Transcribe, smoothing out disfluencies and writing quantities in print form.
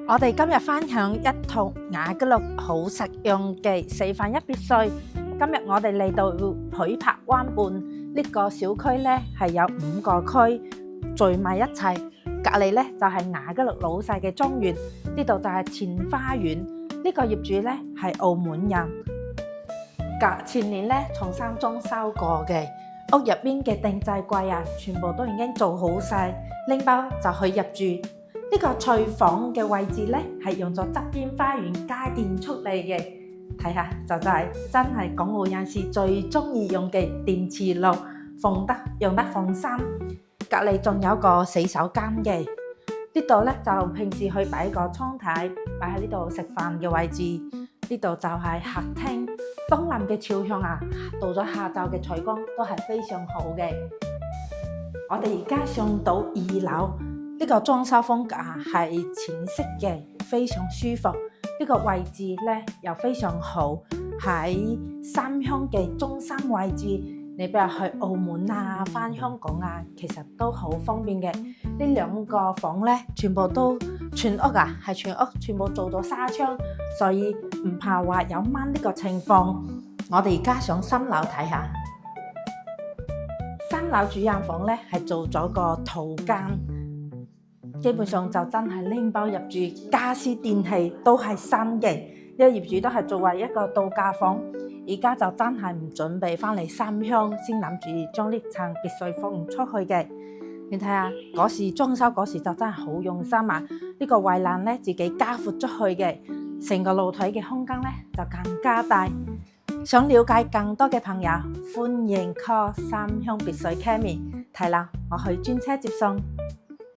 我哋今日分享一套雅居樂好實用嘅4份1別墅。今日我哋嚟到許柏灣畔呢個小區呢，係有5個區聚埋一齊，隔離呢就係雅居樂老細嘅莊園，呢度就係前花園。呢個業主呢係澳門人，前年呢重新裝修過嘅屋入邊嘅定製櫃啊，全部都已經做好晒，拎包就去入住。呢個廚房嘅位置呢，係用咗側邊花園加建出嚟嘅，睇下就係真係港澳人士最中意用嘅電磁爐，用得放心。隔離仲有個洗手間嘅，呢度呢就平時去擺個窗台，擺喺呢度食飯嘅位置。呢度就係客廳，東南嘅朝向啊，到咗下晝嘅採光都係非常好嘅。我哋而家上到2樓。呢個裝修風格係淺色嘅，非常舒服。呢個位置呢又非常好，喺三鄉嘅中心位置。你比如去澳門啊、返香港啊，其實都好方便嘅。呢2個房呢，全屋全部做咗紗窗，所以唔怕話有蚊呢個情況。我哋而家上3樓睇下，3樓主人房呢係做咗個套間。基本上就真係拎包入住，家私電器都係新嘅。呢個業主都係作為一個度假房，而家就真係唔準備翻嚟三鄉，先諗住將呢層別墅放出去嘅。你睇下嗰時裝修嗰時就真係好用心啊！呢個圍欄呢自己加闊出去嘅，成個露台嘅空間呢就更加大。想了解更多嘅朋友，歡迎 call 三鄉別墅 Cammy 提啦，我去專車接送。